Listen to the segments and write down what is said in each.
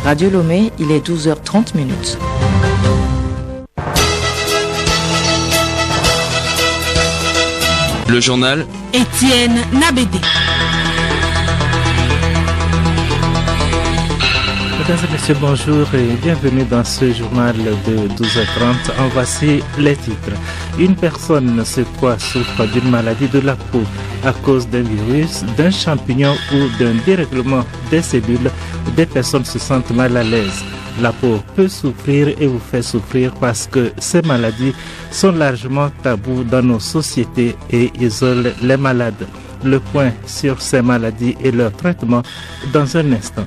Radio Lomé, il est 12h30 minutes. Le journal Étienne Nabédé. Mesdames et messieurs, bonjour et bienvenue dans ce journal de 12h30. En voici les titres. Une personne sur trois souffre d'une maladie de la peau à cause d'un virus, d'un champignon ou d'un dérèglement des cellules. Des personnes se sentent mal à l'aise. La peau peut souffrir et vous fait souffrir parce que ces maladies sont largement taboues dans nos sociétés et isolent les malades. Le point sur ces maladies et leur traitement dans un instant.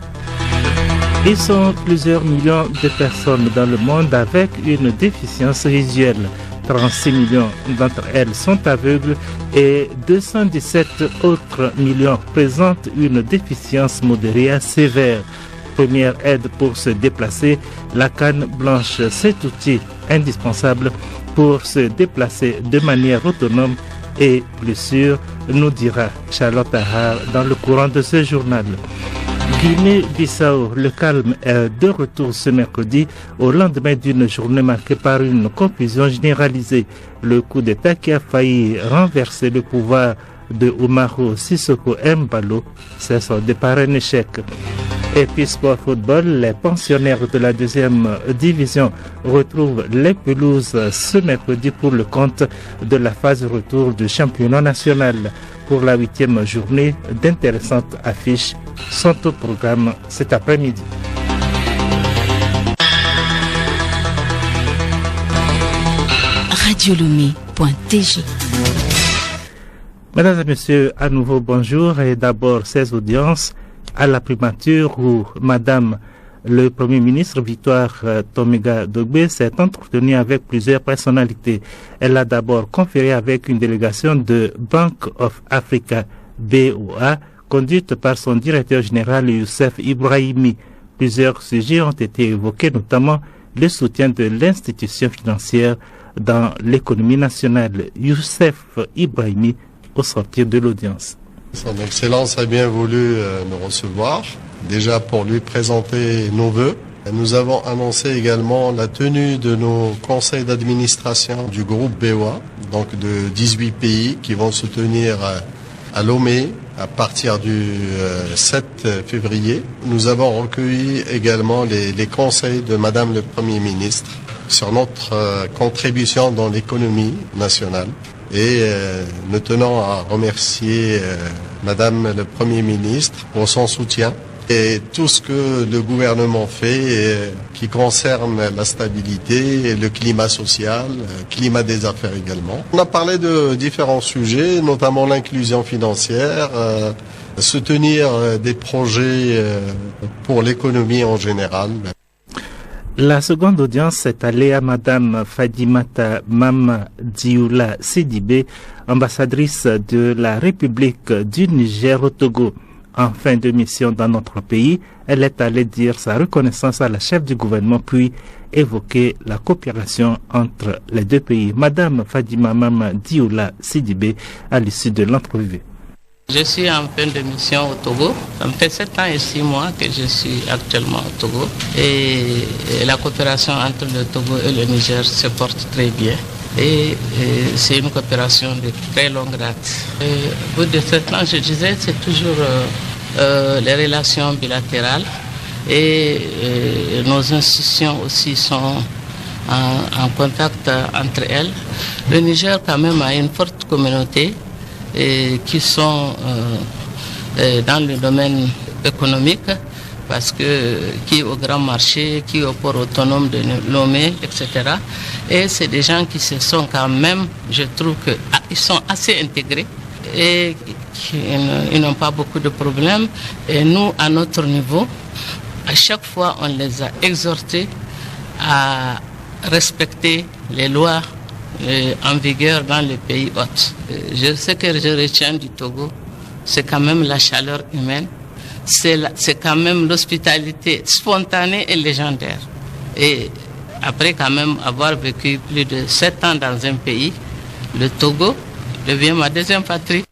Ils sont plusieurs millions de personnes dans le monde avec une déficience visuelle. 36 millions d'entre elles sont aveugles et 217 autres millions présentent une déficience modérée à sévère. Première aide pour se déplacer, la canne blanche, cet outil indispensable pour se déplacer de manière autonome et plus sûre, nous dira Charlotte Ahar dans le courant de ce journal. Guinée-Bissau, le calme est de retour ce mercredi au lendemain d'une journée marquée par une confusion généralisée. Le coup d'État qui a failli renverser le pouvoir de Umaru Sissoko Embalo s'est soldé par un échec. Et puis sport football, les pensionnaires de la deuxième division retrouvent les pelouses ce mercredi pour le compte de la phase retour du championnat national. Pour la 8e journée, d'intéressantes affiches sont au programme cet après-midi. Radiolomé.tg. Mesdames et messieurs, à nouveau bonjour et d'abord ces audiences à la primature où Madame le Premier ministre Victoire Tomiga Dogbe s'est entretenue avec plusieurs personnalités. Elle a d'abord conféré avec une délégation de Bank of Africa, BOA, conduite par son directeur général Youssef Ibrahimi. Plusieurs sujets ont été évoqués, notamment le soutien de l'institution financière dans l'économie nationale. Youssef Ibrahimi au sortir de l'audience. Son Excellence a bien voulu nous recevoir, déjà pour lui présenter nos vœux. Nous avons annoncé également la tenue de nos conseils d'administration du groupe BOA, donc de 18 pays qui vont se tenir à Lomé à partir du 7 février. Nous avons recueilli également les conseils de Madame le Premier ministre sur notre contribution dans l'économie nationale. Et nous tenons à remercier Madame le Premier ministre pour son soutien et tout ce que le gouvernement fait qui concerne la stabilité, et le climat social, le climat des affaires également. On a parlé de différents sujets, notamment l'inclusion financière, soutenir des projets pour l'économie en général. La seconde audience est allée à Madame Fadimata Mama Dioula Sidibé, ambassadrice de la République du Niger au Togo. En fin de mission dans notre pays, elle est allée dire sa reconnaissance à la chef du gouvernement puis évoquer la coopération entre les deux pays. Madame Fadima Mama Dioula Sidibé à l'issue de l'entrevue. Je suis en fin de mission au Togo. Ça me fait 7 ans et 6 mois que je suis actuellement au Togo. Et la coopération entre le Togo et le Niger se porte très bien. Et c'est une coopération de très longue date. Au bout de 7 ans, je disais, c'est toujours les relations bilatérales. Et nos institutions aussi sont en contact entre elles. Le Niger quand même a une forte communauté qui sont dans le domaine économique, parce que qui est au grand marché, qui est au port autonome de Lomé, etc. Et c'est des gens qui se sont quand même, je trouve qu'ils sont assez intégrés et ils n'ont pas beaucoup de problèmes. Et nous, à notre niveau, à chaque fois, on les a exhortés à respecter les lois en vigueur dans les pays hôtes. Je sais que je retiens du Togo, c'est quand même la chaleur humaine, c'est quand même l'hospitalité spontanée et légendaire. Et après quand même avoir vécu plus de 7 ans dans un pays, le Togo devient ma deuxième patrie.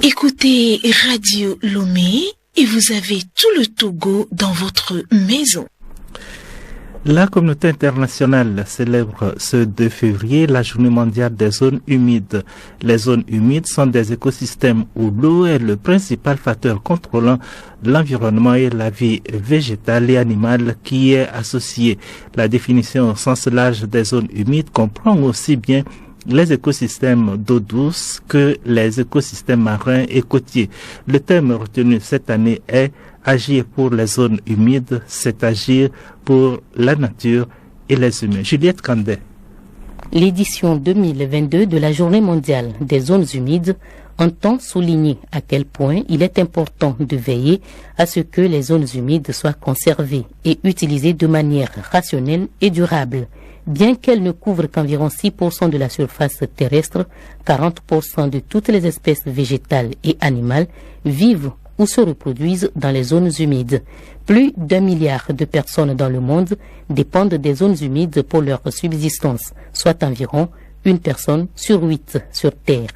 Écoutez Radio Lomé et vous avez tout le Togo dans votre maison. La communauté internationale célèbre ce 2 février la journée mondiale des zones humides. Les zones humides sont des écosystèmes où l'eau est le principal facteur contrôlant l'environnement et la vie végétale et animale qui y est associée. La définition au sens large des zones humides comprend aussi bien les écosystèmes d'eau douce que les écosystèmes marins et côtiers. Le thème retenu cette année est agir pour les zones humides, c'est agir pour la nature et les humains. Juliette Candet. L'édition 2022 de la Journée mondiale des zones humides entend souligner à quel point il est important de veiller à ce que les zones humides soient conservées et utilisées de manière rationnelle et durable. Bien qu'elles ne couvrent qu'environ 6% de la surface terrestre, 40% de toutes les espèces végétales et animales vivent ou se reproduisent dans les zones humides. Plus d'1 milliard de personnes dans le monde dépendent des zones humides pour leur subsistance, soit environ 1 personne sur 8 sur Terre.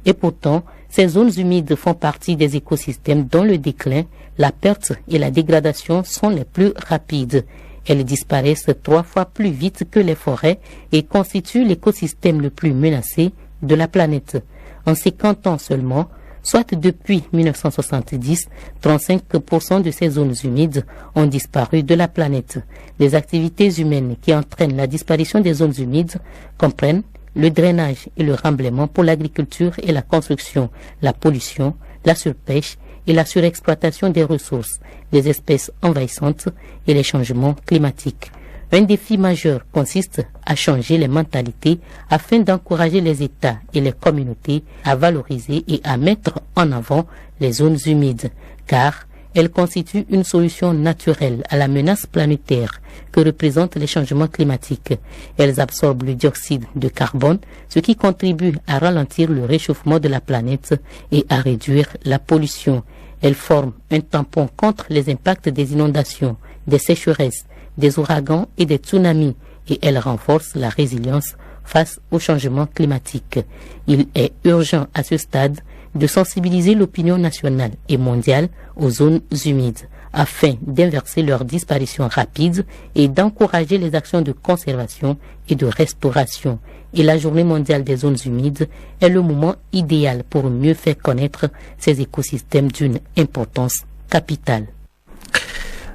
Et pourtant, ces zones humides font partie des écosystèmes dont le déclin, la perte et la dégradation sont les plus rapides. Elles disparaissent 3 fois plus vite que les forêts et constituent l'écosystème le plus menacé de la planète. En 50 ans seulement, soit depuis 1970, 35% de ces zones humides ont disparu de la planète. Les activités humaines qui entraînent la disparition des zones humides comprennent le drainage et le remblaiement pour l'agriculture et la construction, la pollution, la surpêche et la surexploitation des ressources, les espèces envahissantes et les changements climatiques. Un défi majeur consiste à changer les mentalités afin d'encourager les États et les communautés à valoriser et à mettre en avant les zones humides, car elles constituent une solution naturelle à la menace planétaire que représentent les changements climatiques. Elles absorbent le dioxyde de carbone, ce qui contribue à ralentir le réchauffement de la planète et à réduire la pollution. Elles forment un tampon contre les impacts des inondations, des sécheresses, des ouragans et des tsunamis, et elles renforcent la résilience face au changement climatique. Il est urgent à ce stade de sensibiliser l'opinion nationale et mondiale aux zones humides afin d'inverser leur disparition rapide et d'encourager les actions de conservation et de restauration. Et la Journée mondiale des zones humides est le moment idéal pour mieux faire connaître ces écosystèmes d'une importance capitale.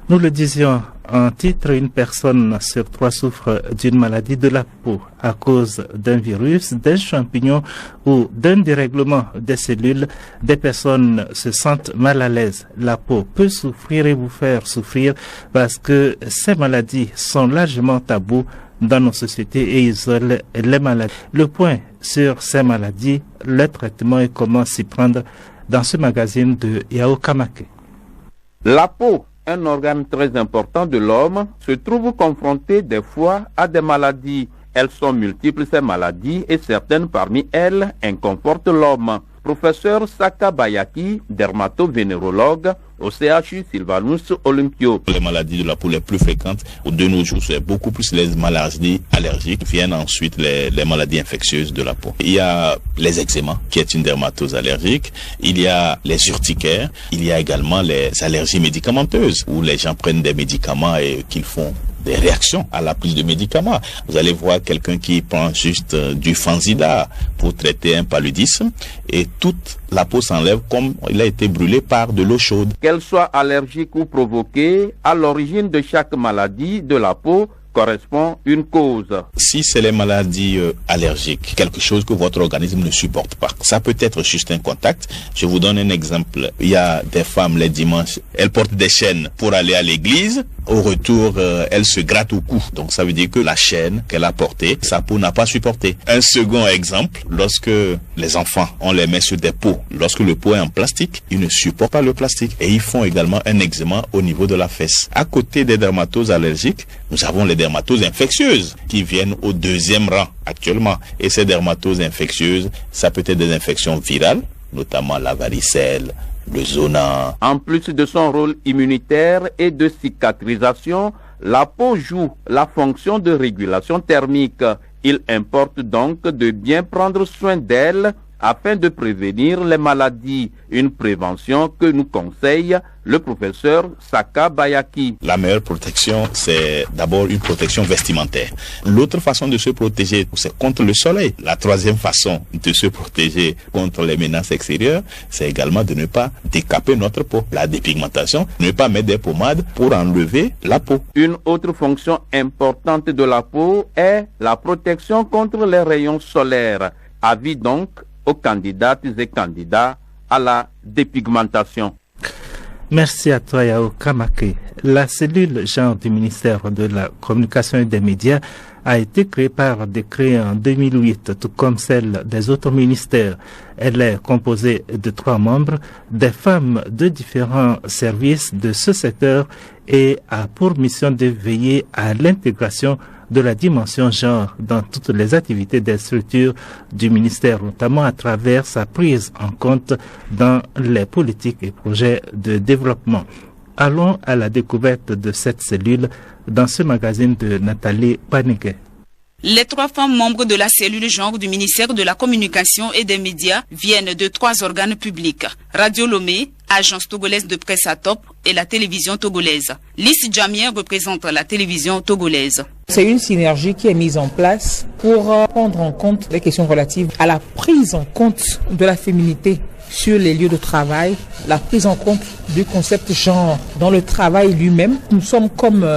Nous le disions en titre, une personne sur 3 souffre d'une maladie de la peau à cause d'un virus, d'un champignon ou d'un dérèglement des cellules. Des personnes se sentent mal à l'aise. La peau peut souffrir et vous faire souffrir parce que ces maladies sont largement tabous dans nos sociétés et isolent les maladies. Le point sur ces maladies, le traitement et comment s'y prendre dans ce magazine de Yao Kamake. La peau, un organe très important de l'homme, se trouve confronté des fois à des maladies. Elles sont multiples ces maladies et certaines parmi elles inconfortent l'homme. Professeur Saka Bayaki, dermatovénérologue au CHU Sylvanus Olympio. Les maladies de la peau les plus fréquentes de nos jours, c'est beaucoup plus les maladies allergiques. Viennent ensuite les maladies infectieuses de la peau. Il y a les eczémas, qui est une dermatose allergique. Il y a les urticaires. Il y a également les allergies médicamenteuses, où les gens prennent des médicaments et qu'ils font des réactions à la prise de médicaments. Vous allez voir quelqu'un qui prend juste du Fanzida pour traiter un paludisme et toute la peau s'enlève comme il a été brûlé par de l'eau chaude. Qu'elle soit allergique ou provoquée, à l'origine de chaque maladie de la peau correspond une cause. Si c'est les maladies allergiques, quelque chose que votre organisme ne supporte pas, ça peut être juste un contact. Je vous donne un exemple. Il y a des femmes les dimanches, elles portent des chaînes pour aller à l'église. Au retour, elle se gratte au cou. Donc ça veut dire que la chaîne qu'elle a portée, sa peau n'a pas supporté. Un second exemple, lorsque les enfants, on les met sur des pots, lorsque le pot est en plastique, ils ne supportent pas le plastique. Et ils font également un eczéma au niveau de la fesse. À côté des dermatoses allergiques, nous avons les dermatoses infectieuses qui viennent au 2e rang actuellement. Et ces dermatoses infectieuses, ça peut être des infections virales, notamment la varicelle, le zona. En plus de son rôle immunitaire et de cicatrisation, la peau joue la fonction de régulation thermique. Il importe donc de bien prendre soin d'elle afin de prévenir les maladies. Une prévention que nous conseille le professeur Saka Bayaki. La meilleure protection, c'est d'abord une protection vestimentaire. L'autre façon de se protéger, c'est contre le soleil. La troisième façon de se protéger contre les menaces extérieures, c'est également de ne pas décaper notre peau. La dépigmentation, ne pas mettre des pommades pour enlever la peau. Une autre fonction importante de la peau est la protection contre les rayons solaires. Avis donc aux candidates et candidats à la dépigmentation. Merci à toi, Yao Kamake. La cellule genre du ministère de la Communication et des Médias a été créée par décret en 2008, tout comme celle des autres ministères. Elle est composée de 3 membres, des femmes de différents services de ce secteur et a pour mission de veiller à l'intégration de la dimension genre dans toutes les activités des structures du ministère, notamment à travers sa prise en compte dans les politiques et projets de développement. Allons à la découverte de cette cellule dans ce magazine de Nathalie Paniquet. Les 3 femmes membres de la cellule genre du ministère de la Communication et des Médias viennent de 3 organes publics. Radio Lomé, Agence togolaise de presse à top et la télévision togolaise. Lys Djamien représente la télévision togolaise. C'est une synergie qui est mise en place pour prendre en compte les questions relatives à la prise en compte de la féminité sur les lieux de travail, la prise en compte du concept genre dans le travail lui-même. Nous sommes comme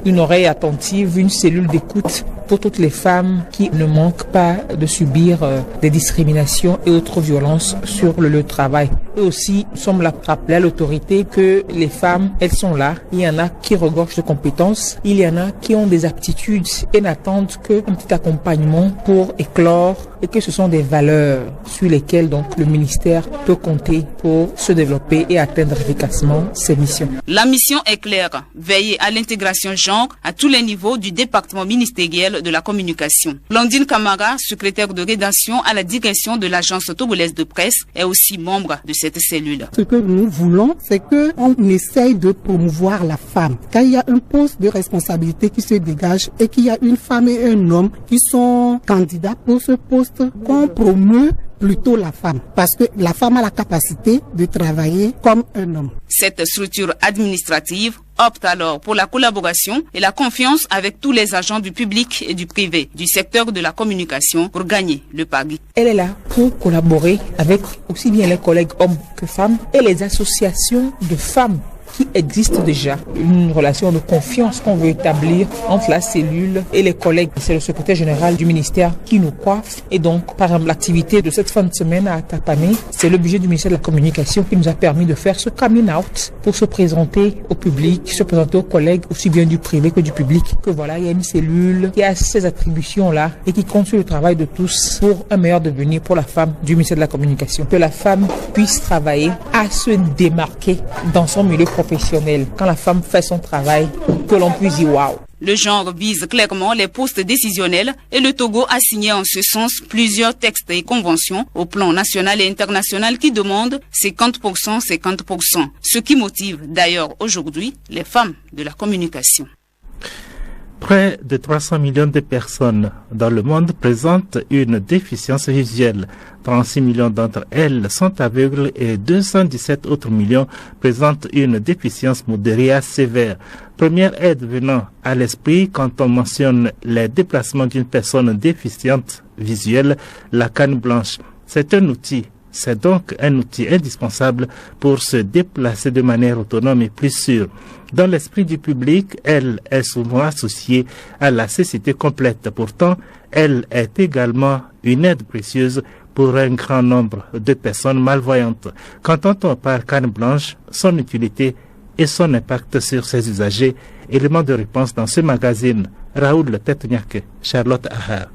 une oreille attentive, une cellule d'écoute pour toutes les femmes qui ne manquent pas de subir des discriminations et autres violences sur le lieu de travail. Et aussi, nous sommes là pour rappeler à l'autorité que les femmes, elles sont là. Il y en a qui regorgent de compétences, il y en a qui ont des aptitudes et n'attendent qu'un petit accompagnement pour éclore, et que ce sont des valeurs sur lesquelles donc le ministère peut compter pour se développer et atteindre efficacement ses missions. La mission est claire, veiller à l'intégration genre à tous les niveaux du département ministériel de la communication. Blandine Camara, secrétaire de rédaction à la direction de l'agence togolaise de presse, est aussi membre de cette cellule. Ce que nous voulons, c'est qu'on essaye de promouvoir la femme. Quand il y a un poste de responsabilité qui se dégage et qu'il y a une femme et un homme qui sont candidats pour ce poste, qu'on promeut plutôt la femme, parce que la femme a la capacité de travailler comme un homme. Cette structure administrative opte alors pour la collaboration et la confiance avec tous les agents du public et du privé du secteur de la communication pour gagner le pari. Elle est là pour collaborer avec aussi bien les collègues hommes que femmes et les associations de femmes qui existe déjà. Une relation de confiance qu'on veut établir entre la cellule et les collègues. C'est le secrétaire général du ministère qui nous coiffe. Et donc, par exemple, l'activité de cette fin de semaine à Tapané, c'est le budget du ministère de la Communication qui nous a permis de faire ce coming out pour se présenter au public, se présenter aux collègues, aussi bien du privé que du public. Que voilà, il y a une cellule qui a ces attributions-là et qui compte sur le travail de tous pour un meilleur devenir pour la femme du ministère de la Communication. Que la femme puisse travailler à se démarquer dans son milieu professionnel. Quand la femme fait son travail, que l'on puisse dire waouh. Le genre vise clairement les postes décisionnels et le Togo a signé en ce sens plusieurs textes et conventions au plan national et international qui demandent 50%, 50%. Ce qui motive d'ailleurs aujourd'hui les femmes de la communication. Près de 300 millions de personnes dans le monde présentent une déficience visuelle. 36 millions d'entre elles sont aveugles et 217 autres millions présentent une déficience modérée à sévère. Première aide venant à l'esprit quand on mentionne les déplacements d'une personne déficiente visuelle, la canne blanche. C'est donc un outil indispensable pour se déplacer de manière autonome et plus sûre. Dans l'esprit du public, elle est souvent associée à la cécité complète. Pourtant, elle est également une aide précieuse pour un grand nombre de personnes malvoyantes. Quand on parle canne blanche, son utilité et son impact sur ses usagers, élément de réponse dans ce magazine. Raoul Tetuniake, Charlotte Ahar.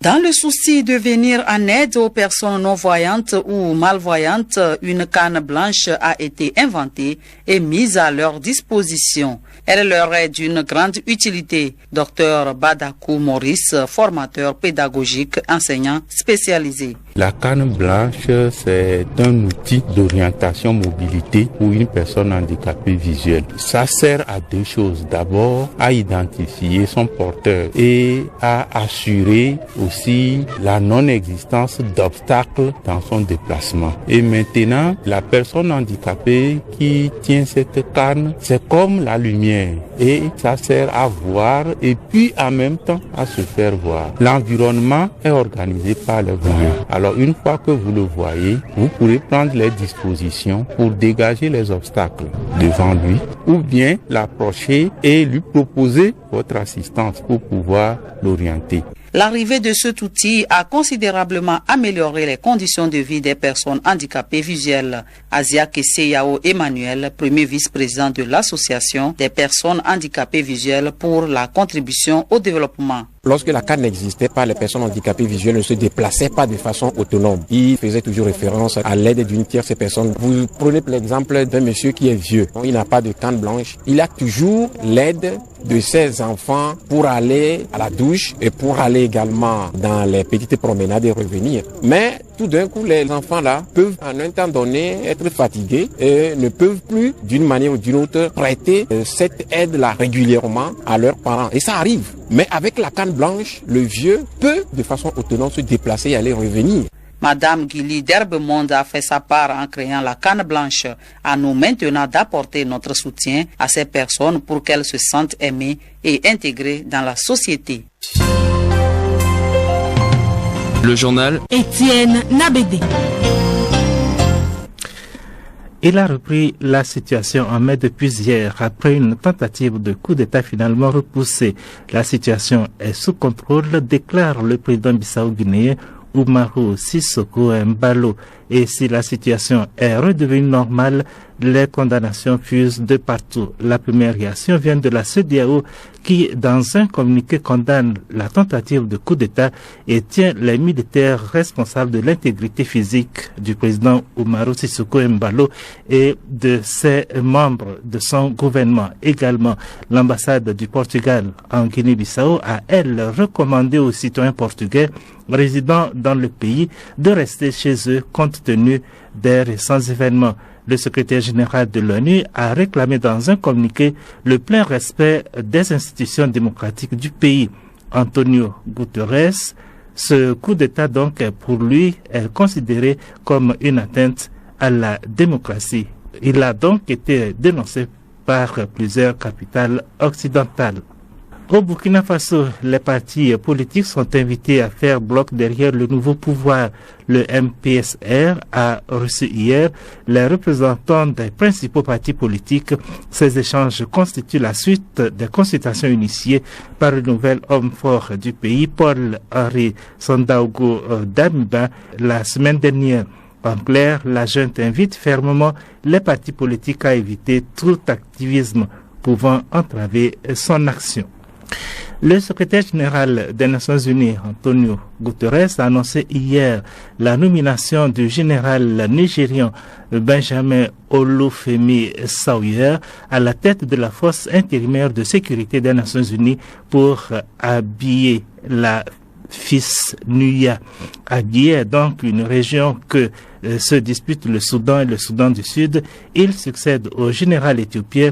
Dans le souci de venir en aide aux personnes non-voyantes ou malvoyantes, une canne blanche a été inventée et mise à leur disposition. Elle leur est d'une grande utilité. Dr Badakou Maurice, formateur pédagogique, enseignant spécialisé. La canne blanche, c'est un outil d'orientation mobilité pour une personne handicapée visuelle. Ça sert à deux choses. D'abord, à identifier son porteur et à assurer aussi la non-existence d'obstacles dans son déplacement. Et maintenant, la personne handicapée qui tient cette canne, c'est comme la lumière et ça sert à voir et puis en même temps à se faire voir. L'environnement est organisé par les voyants. Alors une fois que vous le voyez, vous pourrez prendre les dispositions pour dégager les obstacles devant lui ou bien l'approcher et lui proposer votre assistance pour pouvoir l'orienter. L'arrivée de cet outil a considérablement amélioré les conditions de vie des personnes handicapées visuelles. Asia Keseyao Emmanuel, premier vice-président de l'Association des personnes handicapées visuelles pour la contribution au développement. Lorsque la canne n'existait pas, les personnes handicapées visuelles ne se déplaçaient pas de façon autonome. Il faisait toujours référence à l'aide d'une tierce personne. Vous prenez l'exemple d'un monsieur qui est vieux. Il n'a pas de canne blanche. Il a toujours l'aide de ses enfants pour aller à la douche et pour aller également dans les petites promenades et revenir. Mais tout d'un coup, les enfants là peuvent en un temps donné être fatigués et ne peuvent plus d'une manière ou d'une autre prêter cette aide-là régulièrement à leurs parents. Et ça arrive. Mais avec la canne blanche, le vieux peut de façon autonome se déplacer et aller revenir. Madame Guili d'Herbemonde a fait sa part en créant la canne blanche. À nous maintenant d'apporter notre soutien à ces personnes pour qu'elles se sentent aimées et intégrées dans la société. Le journal Étienne Nabédé. Il a repris la situation en mai depuis hier après une tentative de coup d'État finalement repoussée. La situation est sous contrôle, déclare le président bissau-guinéen Umaru Sissoko Embalo. Et si la situation est redevenue normale, les condamnations fusent de partout. La première réaction vient de la CEDEAO qui, dans un communiqué, condamne la tentative de coup d'État et tient les militaires responsables de l'intégrité physique du président Umaru Sissoko Embalo et de ses membres de son gouvernement. Également, l'ambassade du Portugal en Guinée-Bissau a, elle, recommandé aux citoyens portugais résidant dans le pays de rester chez eux compte tenu des récents événements. Le secrétaire général de l'ONU a réclamé dans un communiqué le plein respect des institutions démocratiques du pays. Antonio Guterres, ce coup d'État donc pour lui est considéré comme une atteinte à la démocratie. Il a donc été dénoncé par plusieurs capitales occidentales. Au Burkina Faso, les partis politiques sont invités à faire bloc derrière le nouveau pouvoir. Le MPSR a reçu hier les représentants des principaux partis politiques. Ces échanges constituent la suite des consultations initiées par le nouvel homme fort du pays, Paul-Henri Sandaogo Damiba, la semaine dernière. En clair, la junte invite fermement les partis politiques à éviter tout activisme pouvant entraver son action. Le secrétaire général des Nations Unies, Antonio Guterres, a annoncé hier la nomination du général nigérian Benjamin Olufemi Sawyerr à la tête de la force intérimaire de sécurité des Nations Unies pour habiller la FISNUIA. Abiy est donc une région que se disputent le Soudan et le Soudan du Sud. Il succède au général éthiopien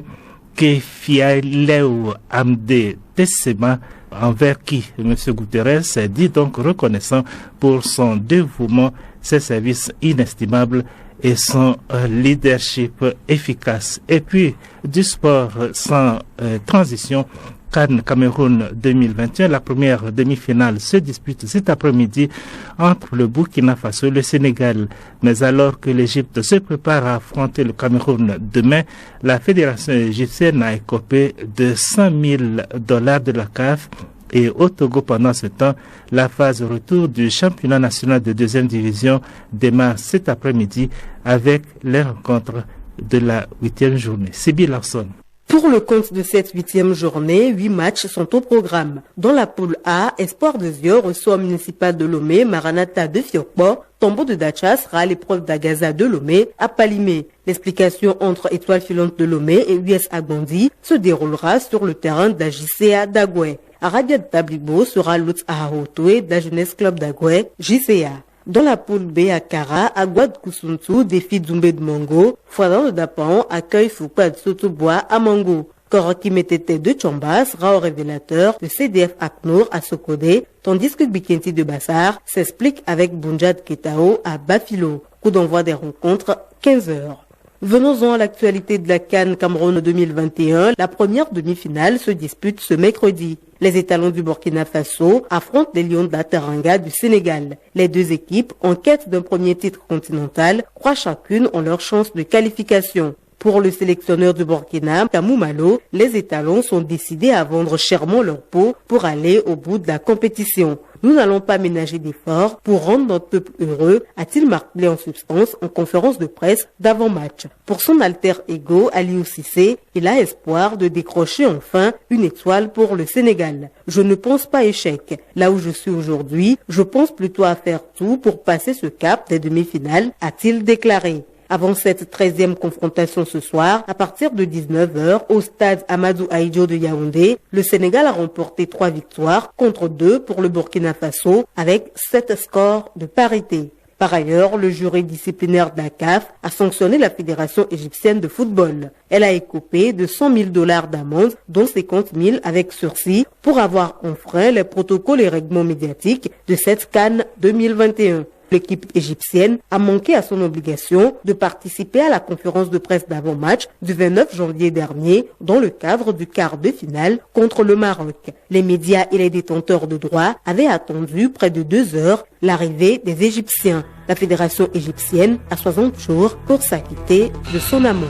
Kefiaileu Amde Tessema, envers qui M. Guterres s'est dit donc reconnaissant pour son dévouement, ses services inestimables et son leadership efficace. Et puis, du sport sans transition, CAN Cameroun 2021, la première demi-finale se dispute cet après-midi entre le Burkina Faso et le Sénégal. Mais alors que l'Égypte se prépare à affronter le Cameroun demain, la fédération égyptienne a écopé de $100,000 de la CAF. Et au Togo, pendant ce temps, la phase retour du championnat national de deuxième division démarre cet après-midi avec les rencontres de la 8e journée. Sibyl Larson. Pour le compte de cette 8e journée, 8 matchs sont au programme. Dans la poule A, Espoir de Zio reçoit Municipal de Lomé, Maranatha de Fiokpo, Tombeau de Dacha sera l'épreuve d'Agaza de Lomé à Palimé. L'explication entre Étoile Filante de Lomé et US Agondi se déroulera sur le terrain d'Ajicea d'Agoué. Aradia de Tablibo sera l'autre à Haotoué d'Ajeunesse Club d'Agoué, JCA. Dans la poule B, Akara, Aguad Kusuntu défie Doumbé de Mongo. Fouadin de Dapan accueille Foupa de Sotobois à Mango. Koroki Metete de Chambas sera au révélateur de CDF Aknour à Sokodé, tandis que Bikenti de Bassar s'explique avec Bunjad Ketao à Bafilo. Coup d'envoi des rencontres, 15h. Venons-en à l'actualité de la CAN Cameroun 2021. La première demi-finale se dispute ce mercredi. Les étalons du Burkina Faso affrontent les Lions de la Teranga du Sénégal. Les deux équipes, en quête d'un premier titre continental, croient chacune en leur chance de qualification. Pour le sélectionneur du Burkina, Kamou Malo, les étalons sont décidés à vendre chèrement leur peau pour aller au bout de la compétition. Nous n'allons pas ménager d'efforts pour rendre notre peuple heureux, a-t-il martelé en substance en conférence de presse d'avant-match. Pour son alter ego, Aliou Cissé, il a espoir de décrocher enfin une étoile pour le Sénégal. Je ne pense pas échec. Là où je suis aujourd'hui, je pense plutôt à faire tout pour passer ce cap des demi-finales, a-t-il déclaré. Avant cette 13e confrontation ce soir, à partir de 19h, au stade Amadou Ahidjo de Yaoundé, le Sénégal a remporté 3 victoires contre 2 pour le Burkina Faso avec 7 scores de parité. Par ailleurs, le jury disciplinaire de la CAF a sanctionné la Fédération égyptienne de football. Elle a écopé de $100 000 d'amende, dont 50 000 avec sursis, pour avoir enfreint les protocoles et règlements médiatiques de cette CAN 2021. L'équipe égyptienne a manqué à son obligation de participer à la conférence de presse d'avant-match du 29 janvier dernier dans le cadre du quart de finale contre le Maroc. Les médias et les détenteurs de droits avaient attendu près de 2 heures l'arrivée des Égyptiens. La fédération égyptienne a 60 jours pour s'acquitter de son amende.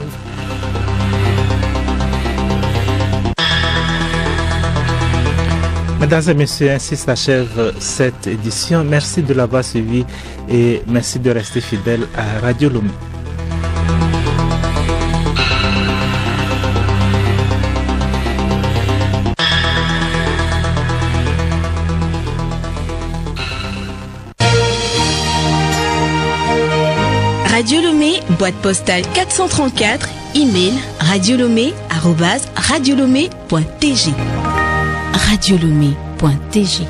Mesdames et messieurs, ainsi s'achève cette édition. Merci de l'avoir suivi et merci de rester fidèle à Radio Lomé. Radio Lomé, boîte postale 434, email radiolomé@radiolomé.tg. radiolomé.tg